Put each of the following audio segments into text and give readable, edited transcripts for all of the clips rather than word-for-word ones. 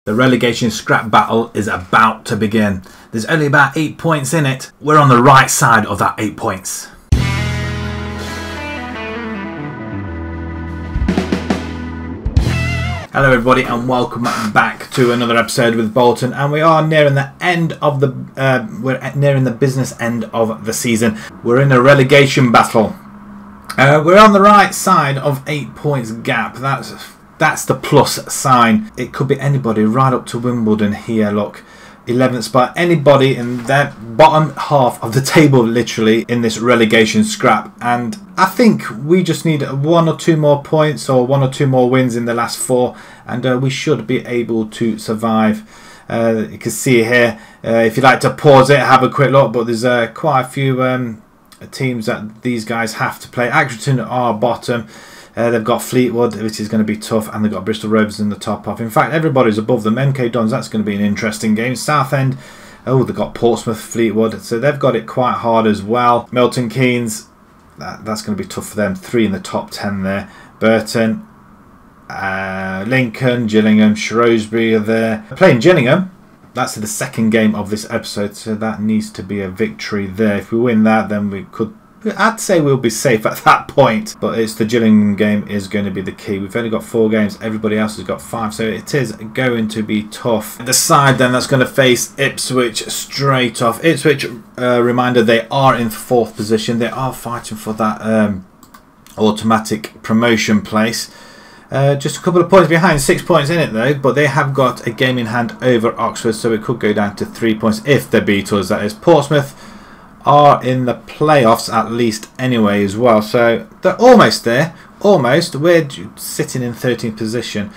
The relegation scrap battle is about to begin. There's only about 8 points in it. We're on the right side of that 8 points. Hello everybody and welcome back to another episode with Bolton, and we are nearing the end of the we're nearing the business end of the season. We're in a relegation battle. We're on the right side of 8 points gap. That's the plus sign. It could be anybody right up to Wimbledon here. Look, 11th spot. Anybody in that bottom half of the table, literally, in this relegation scrap. And I think we just need 1 or 2 more points or 1 or 2 more wins in the last 4, and we should be able to survive. You can see here, if you'd like to pause it, have a quick look, but there's quite a few teams that these guys have to play. Accrington are bottom. They've got Fleetwood, which is going to be tough, and they've got Bristol Rovers in the top half. In fact, everybody's above them. MK Dons, that's going to be an interesting game. Southend, oh, they've got Portsmouth, Fleetwood, so they've got it quite hard as well. Milton Keynes, that's going to be tough for them. 3 in the top 10 there. Burton, Lincoln, Gillingham, Shrewsbury are there. Playing Gillingham. That's the second game of this episode, so that needs to be a victory there. If we win that, then we could... I'd say we'll be safe at that point, but it's the Gillingham game is going to be the key. We've only got 4 games, everybody else has got 5, so it is going to be tough. The side then that's going to face Ipswich straight off. Ipswich, reminder, they are in 4th position. They are fighting for that automatic promotion place. Just a couple of points behind, 6 points in it though, but they have got a game in hand over Oxford, so it could go down to 3 points if they beat us, that is. Portsmouth are in the playoffs at least anyway as well, so they're almost there, almost. We're sitting in 13th position,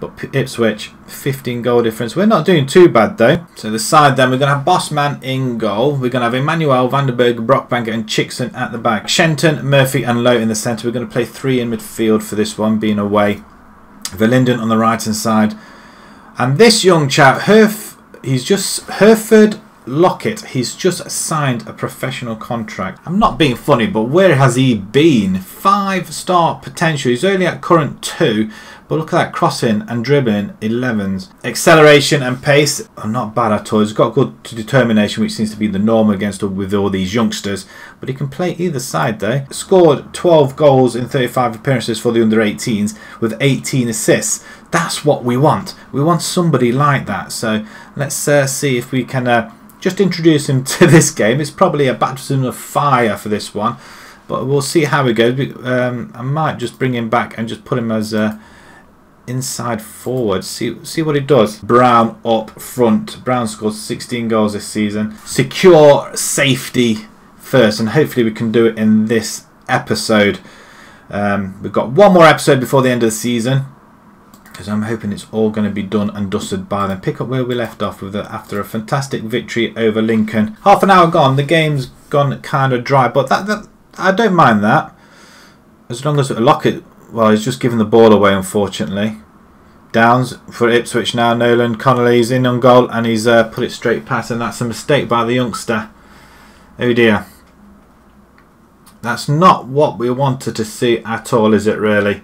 but Ipswich 15 goal difference. We're not doing too bad though. So the side then, we're going to have Bossman in goal, we're going to have Emmanuel, Vandenberg, Brockbanker and Chickson at the back, Shenton, Murphy and Lowe in the centre. We're going to play 3 in midfield for this one, being away. Verlinden on the right hand side, and this young chap, Hereford Lockett, he's just signed a professional contract. I'm not being funny, but where has he been? 5-star potential. He's only at current 2, but look at that crossing and dribbling, 11s. Acceleration and pace are not bad at all. He's got good determination, which seems to be the norm with all these youngsters. But he can play either side though. Scored 12 goals in 35 appearances for the under-18s with 18 assists. That's what we want. We want somebody like that. So let's see if we can just introduce him to this game. It's probably a baptism of fire for this one, but we'll see how it goes. I might just bring him back and just put him as inside forward. See what he does. Brown up front. Brown scored 16 goals this season. Secure safety first, and hopefully we can do it in this episode. We've got 1 more episode before the end of the season, because I'm hoping it's all going to be done and dusted by then. Pick up where we left off with after a fantastic victory over Lincoln. Half an hour gone, the game's gone kind of dry, but that I don't mind that, as long as Lockett, well, he's just given the ball away unfortunately. Downs for Ipswich now. Nolan Connolly's in on goal, and he's put it straight past, and that's a mistake by the youngster. Oh dear, that's not what we wanted to see at all, is it really?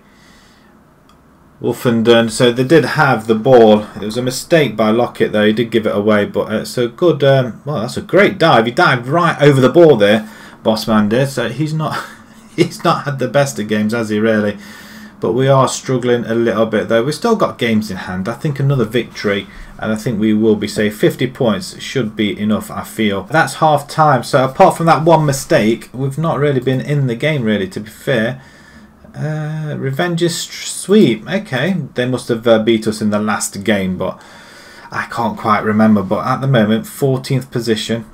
Wolfenden, so they did have the ball. It was a mistake by Lockett though, he did give it away, but it's a good, well, that's a great dive. He dived right over the ball there, Bossman did, so he's not had the best of games, has he really? But we are struggling a little bit though. We've still got games in hand. I think another victory and I think we will be safe. 50 points should be enough, I feel. That's half time, so apart from that one mistake, we've not really been in the game really, to be fair. Revenge is sweep. Okay, they must have beat us in the last game, but I can't quite remember. But at the moment, 14th position.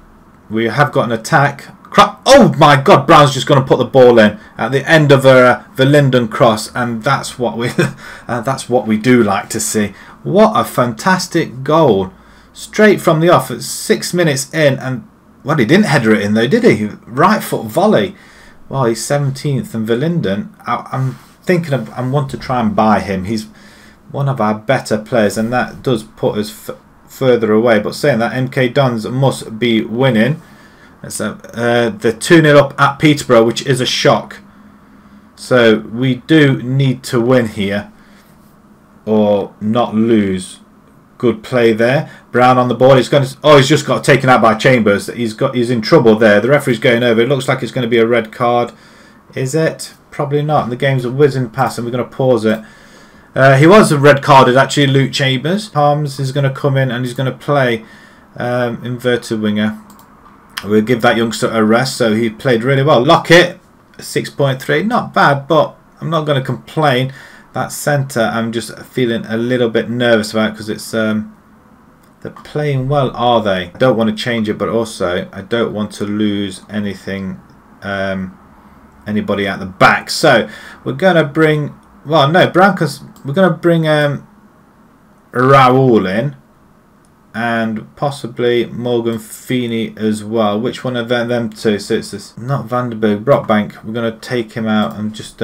We have got an attack. Oh my God! Brown's just going to put the ball in at the end of the Linden cross, and that's what we do like to see. What a fantastic goal! Straight from the off. It's 6 minutes in, and well, he didn't header it in though, did he? Right foot volley. Well, he's 17th, and Verlinden, I'm thinking I want to try and buy him. He's one of our better players, and that does put us further away. But saying that, MK Dons must be winning. So they're 2-0 up at Peterborough, which is a shock. So we do need to win here, or not lose. Good play there. Brown on the ball. He's going to. Oh, he's just got taken out by Chambers. He's in trouble there. The referee's going over. It looks like it's going to be a red card. Is it? Probably not. And the game's a whizzing past, and we're going to pause it. He was red carded actually. Luke Chambers. Harms is going to come in and he's going to play inverted winger. We'll give that youngster a rest. So he played really well. Lockett 6.3. Not bad, but I'm not going to complain. That centre, I'm just feeling a little bit nervous about because it's they're playing well, are they? I don't want to change it, but also I don't want to lose anything, anybody at the back. So we're going to bring, well, no, Brancos. We're going to bring Raoul in and possibly Morgan Feeney as well. Which one of them two? So it's this, not Vandenberg, Brockbank. We're going to take him out and just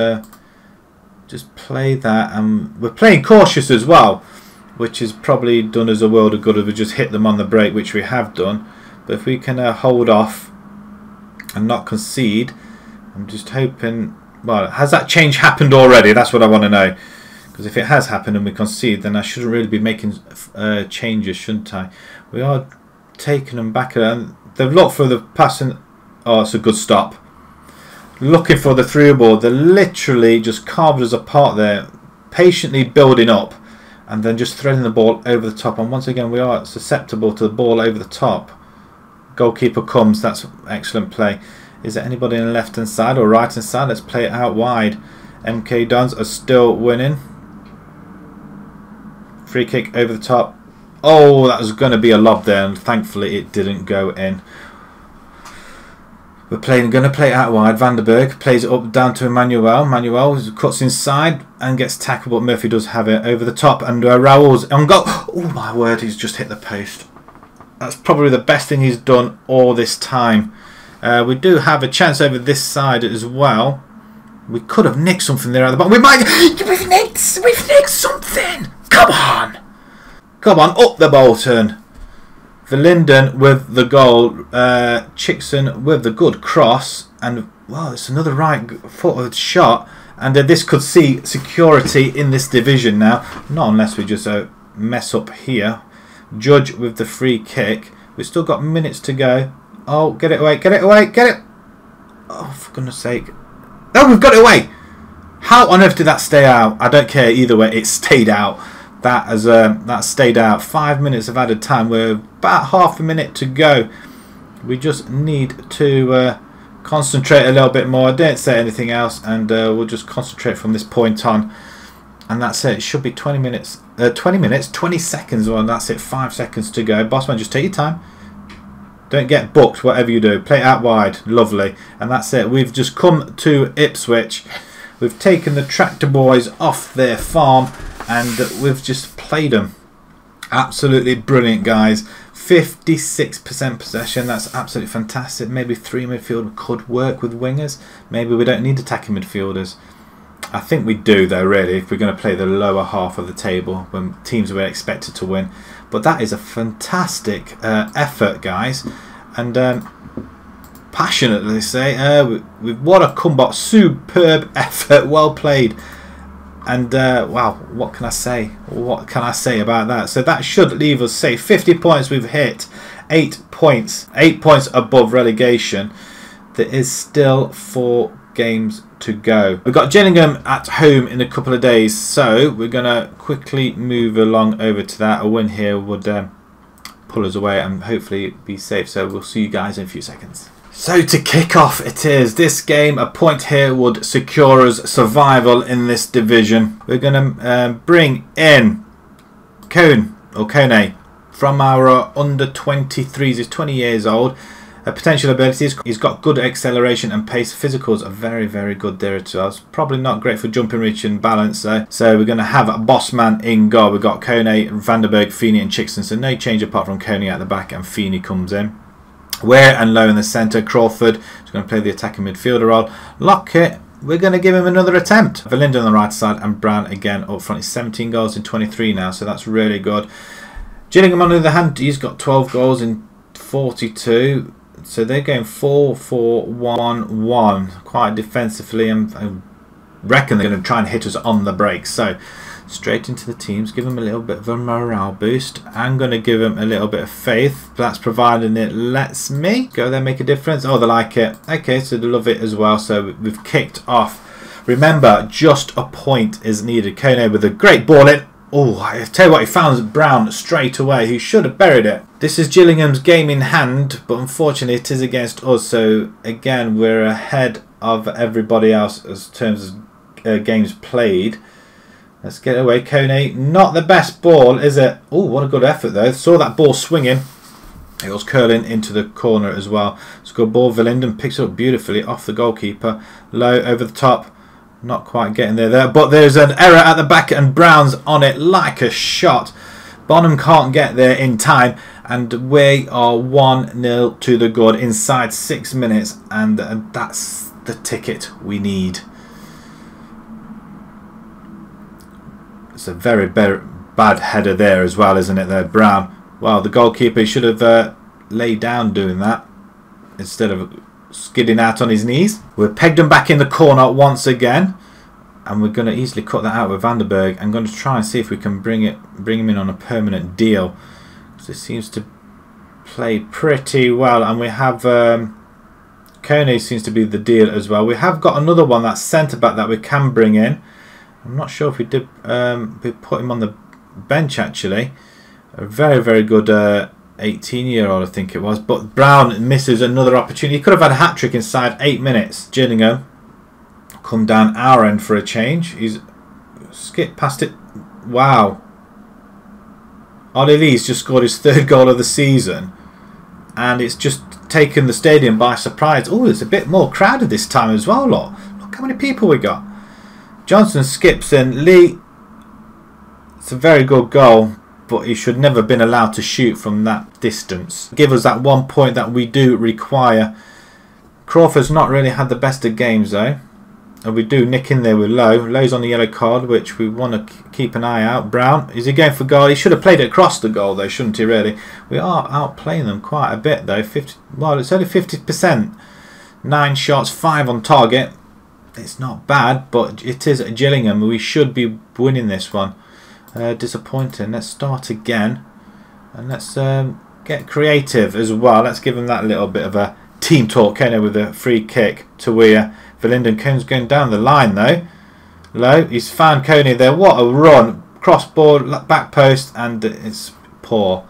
play that, and we're playing cautious as well, which is probably done us a world of good if we just hit them on the break, which we have done. But if we can hold off and not concede, I'm just hoping. Well, has that change happened already? That's what I want to know, because if it has happened and we concede, then I shouldn't really be making changes, shouldn't I? We are taking them back, and they've looked for the passing. Oh, it's a good stop. Looking for the through ball. They literally just carved us apart there, patiently building up and then just threading the ball over the top. And once again, we are susceptible to the ball over the top. Goalkeeper comes. That's excellent play. Is there anybody on the left hand side or right hand side? Let's play it out wide. MK Dons are still winning. Free kick over the top. Oh, that was going to be a lob there, and thankfully it didn't go in. We're going to play it out wide. Vandenberg plays it up down to Emmanuel. Emmanuel cuts inside and gets tackled, but Murphy does have it over the top. And Raoul's on goal. Oh my word, he's just hit the post. That's probably the best thing he's done all this time. We do have a chance over this side as well. We could have nicked something there at the bottom. We've nicked something. Come on. Come on, up the Bolton. Verlinden with the goal, Chickson with the good cross, and well, it's another right-footed shot, and this could see security in this division now, not unless we just mess up here. Judge with the free kick. We've still got minutes to go. Oh, get it away, get it away, get it! Oh, for goodness sake. Oh, we've got it away! How on earth did that stay out? I don't care either way, it stayed out. That stayed out. 5 minutes of added time. We're about half a minute to go. We just need to concentrate a little bit more. I didn't say anything else, and we'll just concentrate from this point on. And that's it. It should be 20 minutes. 20 seconds. Well, that's it. 5 seconds to go. Bossman, just take your time. Don't get booked, whatever you do. Play it out wide. Lovely. And that's it. We've just come to Ipswich. We've taken the tractor boys off their farm, and we've just played them. Absolutely brilliant, guys. 56% possession. That's absolutely fantastic. Maybe 3 midfield could work with wingers. Maybe we don't need attacking midfielders. I think we do, though, really, if we're going to play the lower half of the table when teams were expected to win. But that is a fantastic effort, guys. And passionately say, what a comeback. Superb effort. Well played. And wow, what can I say? What can I say about that? So that should leave us safe. 50 points we've hit. 8 points. 8 points above relegation. There is still 4 games to go. We've got Gillingham at home in a couple of days, so we're going to quickly move along over to that. A win here would pull us away and hopefully be safe. So we'll see you guys in a few seconds. So to kick off it is this game, a point here would secure us survival in this division. We're going to bring in Kone from our under 23s. He's 20 years old. Potential abilities, he's got good acceleration and pace. Physicals are very, very good there as well. Probably not great for jumping, reach and balance though. So we're going to have a Bossman in goal. We've got Kone, Vandenberg, Feeney and Chickson. So no change apart from Kone at the back, and Feeney comes in. Ware and Lowe in the centre. Crawford is going to play the attacking midfielder role. Lockett, we're going to give him another attempt. Verlinden on the right side and Brown again up front. He's 17 goals in 23 now, so that's really good. Gillingham on the other hand, he's got 12 goals in 42. So they're going 4-4-1-1 quite defensively, and I reckon they're going to try and hit us on the break. So straight into the teams, give them a little bit of a morale boost. I'm going to give them a little bit of faith. That's providing it lets me go there, make a difference. Oh, they like it. Okay, so they love it as well. So we've kicked off. Remember, just a point is needed. Kone with a great ball in. Oh, I tell you what, he found Brown straight away. He should have buried it. This is Gillingham's game in hand, but unfortunately it is against us. So again, we're ahead of everybody else as terms of games played. Let's get away. Kone, not the best ball, is it? Oh, what a good effort though. Saw that ball swinging. It was curling into the corner as well. It's a good ball. Verlinden picks it up beautifully off the goalkeeper. Low over the top. Not quite getting there, but there's an error at the back and Brown's on it like a shot. Bonham can't get there in time and we are 1-0 to the good inside 6 minutes, and that's the ticket we need. It's a very bad header there as well, isn't it there, Brown? Well, the goalkeeper should have laid down doing that instead of skidding out on his knees. We've pegged him back in the corner once again, and we're going to easily cut that out with Vandenberg. I'm going to try and see if we can bring him in on a permanent deal, because it seems to play pretty well. And we have Kone seems to be the deal as well. We have got another one, that's centre back, that we can bring in. I'm not sure if we did we put him on the bench actually. A very good 18-year-old I think it was, but Brown misses another opportunity. He could have had a hat-trick inside 8 minutes. Gillingham come down our end for a change. He's skipped past it. Wow. Ollie Lee's just scored his 3rd goal of the season, and it's just taken the stadium by surprise. Oh, it's a bit more crowded this time as well. Look how many people we got. Johnson skips in. Lee, it's a very good goal, but he should never have been allowed to shoot from that distance. Give us that 1 point that we do require. Crawford's not really had the best of games though. And we do nick in there with Lowe. Lowe's on the yellow card, which we want to keep an eye out. Brown, is he going for goal? He should have played it across the goal though, shouldn't he really? We are outplaying them quite a bit though. Well, it's only 50%. 9 shots, 5 on target. It's not bad, but it is Gillingham. We should be winning this one. Disappointing. Let's start again, and let's get creative as well. Let's give him that little bit of a team talk. Kone with a free kick to Weir. Verlinden. Cone's going down the line though. Low. He's found Kone there. What a run! Cross ball, back post, and it's poor.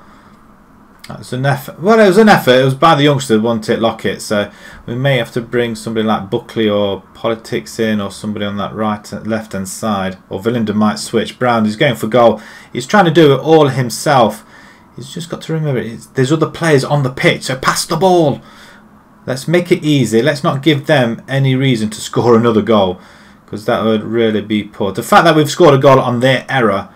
That's an effort. Well, it was an effort. It was by the youngster, wasn't it, Lockett? So we may have to bring somebody like Buckley or Politics in, or somebody on that left hand side. Or Verlinden might switch. Brown is going for goal. He's trying to do it all himself. He's just got to remember there's other players on the pitch, so pass the ball. Let's make it easy. Let's not give them any reason to score another goal, because that would really be poor. The fact that we've scored a goal on their error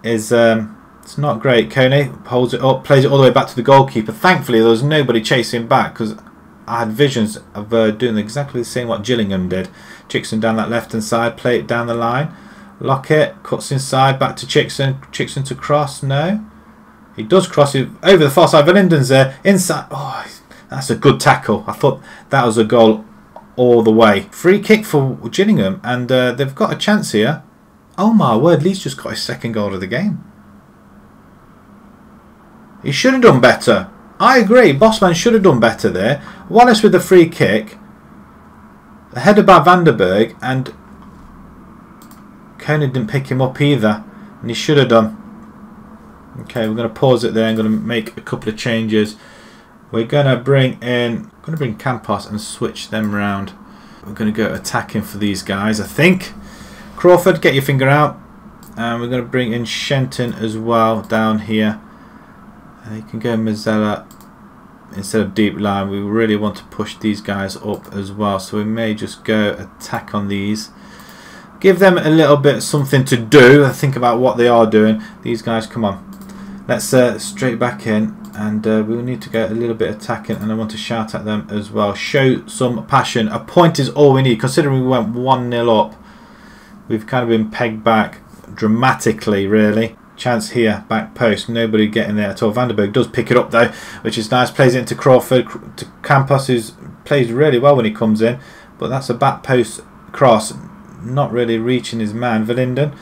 is it's not great. Kone holds it up, plays it all the way back to the goalkeeper. Thankfully, there was nobody chasing back, because I had visions of doing exactly the same what Gillingham did. Chickson down that left-hand side, play it down the line. Lockett cuts inside, back to Chickson. Chickson to cross. No. He does cross it over the far side. Verlinden's there. Inside. Oh, that's a good tackle. I thought that was a goal all the way. Free kick for Gillingham, and they've got a chance here. Oh my word, Lee's just got his 2nd goal of the game. He should have done better. I agree. Bossman should have done better there. Wallace with the free kick. A header by Vandenberg, and Kone didn't pick him up either, and he should have done. Okay, we're going to pause it there. I'm going to make a couple of changes. We're going to bring Campos and switch them round. We're going to go attacking for these guys, I think. Crawford, get your finger out. And we're going to bring in Shenton as well down here. You can go Mazzella instead of deep line. We really want to push these guys up as well, so we may just go attack on these. Give them a little bit something to do. Think about what they are doing. These guys, come on. Let's straight back in, and we need to go a little bit attacking, and I want to shout at them as well. Show some passion. A point is all we need, considering we went 1-0 up. We've kind of been pegged back dramatically, really. Chance here, back post, nobody getting there at all. Vandenberg does pick it up though, which is nice. Plays it into Crawford, to Campos, who plays really well when he comes in, but that's a back post cross, not really reaching his man. Verlinden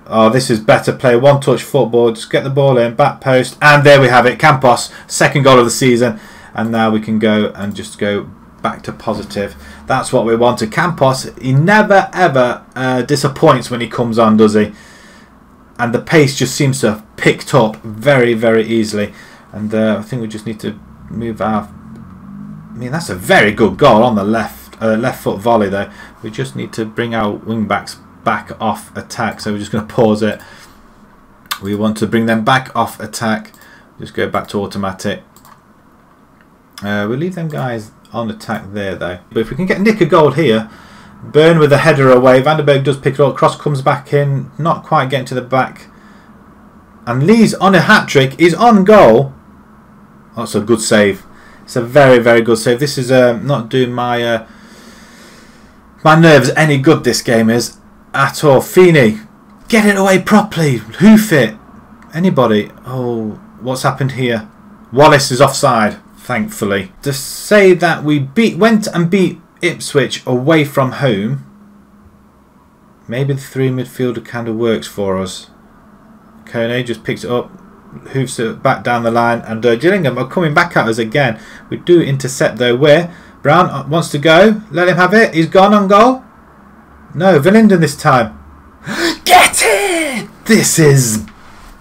Oh, this is better play. One touch football. Just get the ball in. Back post. And there we have it. Campos. Second goal of the season. And now we can go and just go back to positive. That's what we wanted. Campos, he never ever disappoints when he comes on, does he? And the pace just seems to have picked up very, very easily. And I think we just need to move our... I mean, that's a very good goal on the left foot volley though. We just need to bring our wing backs back off attack. So we're just going to pause it. We want to bring them back off attack. Just go back to automatic. We'll leave them guys on attack there though. But if we can nick a goal here, Burn with the header away. Vandenberg does pick it up. Cross comes back in. Not quite getting to the back. And Lee's on a hat-trick. He's on goal. That's a good save. It's a very, very good save. This is not doing my my nerves any good, this game is. At all. Feeney. Get it away properly. Hoof it. Anybody. Oh, what's happened here? Wallace is offside. Thankfully. To say that we went and beat Ipswich away from home, maybe the three midfielder kind of works for us. Kone just picks it up, hoofs it back down the line, and Gillingham are coming back at us again. We do intercept though. Where Brown wants to go, let him have it. He's gone on goal. No, Villenden this time. Get it! This is...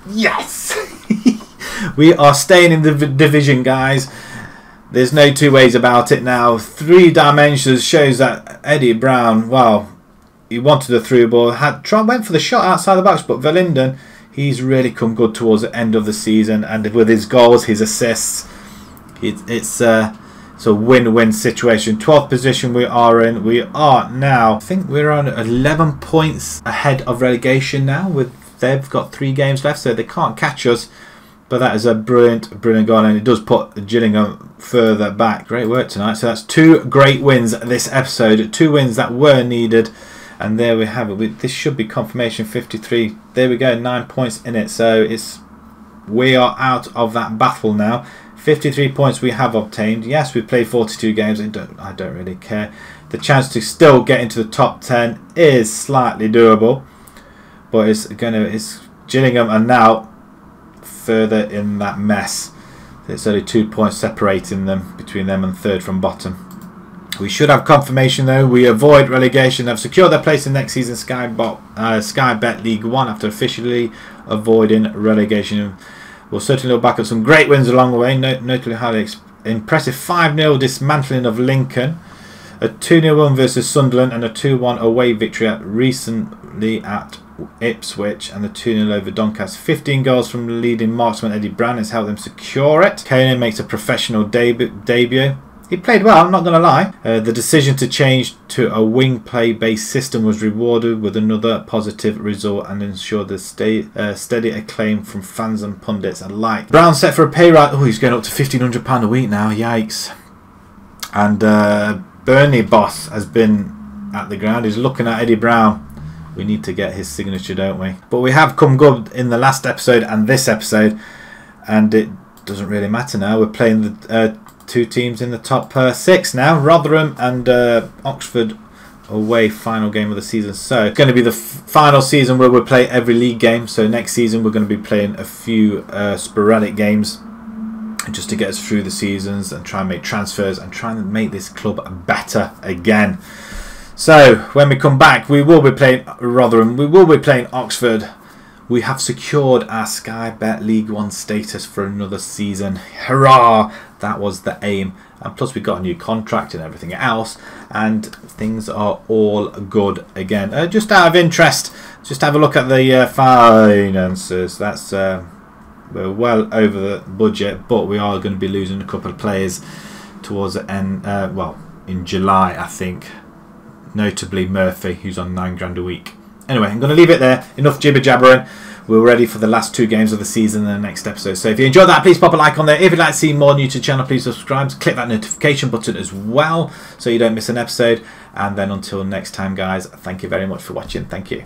Yes! We are staying in the division, guys. There's no two ways about it now. 3 dimensions shows that Eddie Brown, well, he wanted the through ball. Went for the shot outside the box, but Villenden, he's really come good towards the end of the season. And with his goals, his assists, it's a win-win situation. 12th position we are in. We are now, I think we're on 11 points ahead of relegation now. They've got 3 games left, so they can't catch us. But that is a brilliant, brilliant goal, and it does put Gillingham further back. Great work tonight. So that's 2 great wins this episode. 2 wins that were needed. And there we have it. This should be confirmation 53. There we go, 9 points in it. So we are out of that battle now. 53 points we have obtained. Yes, we played 42 games. I don't really care. The chance to still get into the top 10 is slightly doable. But it's Gillingham are now further in that mess. It's only 2 points separating them, between them and third from bottom. We should have confirmation though. We avoid relegation. They've secured their place in next season's Sky Bet League 1 after officially avoiding relegation. We'll certainly look back at some great wins along the way. Notably highly impressive 5-0 dismantling of Lincoln, a 2-0 win versus Sunderland, and a 2-1 away victory recently at Ipswich, and the 2-0 over Doncaster. 15 goals from the leading marksman Eddie Brown has helped them secure it. Kane makes a professional debut. He played well, I'm not going to lie. The decision to change to a wing play based system was rewarded with another positive result and ensured the steady acclaim from fans and pundits alike. Brown set for a pay rise. Oh, he's going up to £1,500 a week now. Yikes. And Burnley boss has been at the ground. He's looking at Eddie Brown. We need to get his signature, don't we? But we have come good in the last episode and this episode, and it doesn't really matter now. We're playing the 2 teams in the top 6 now. Rotherham and Oxford away, final game of the season. So it's going to be the final season where we'll play every league game. So next season we're going to be playing a few sporadic games just to get us through the seasons and try and make transfers and try and make this club better again. So when we come back, we will be playing Rotherham, we will be playing Oxford. We have secured our Sky Bet League 1 status for another season. Hurrah! That was the aim. And plus we got a new contract and everything else, and things are all good again. Just out of interest, just have a look at the finances. That's we're well over the budget, but we are going to be losing a couple of players towards the end. Well, in July, I think. Notably Murphy, who's on £9 a week. Anyway, I'm going to leave it there. Enough jibber jabbering. We're ready for the last 2 games of the season in the next episode. So if you enjoyed that, please pop a like on there. If you'd like to see more new to the channel, please subscribe. Click that notification button as well so you don't miss an episode. And then until next time, guys, thank you very much for watching. Thank you.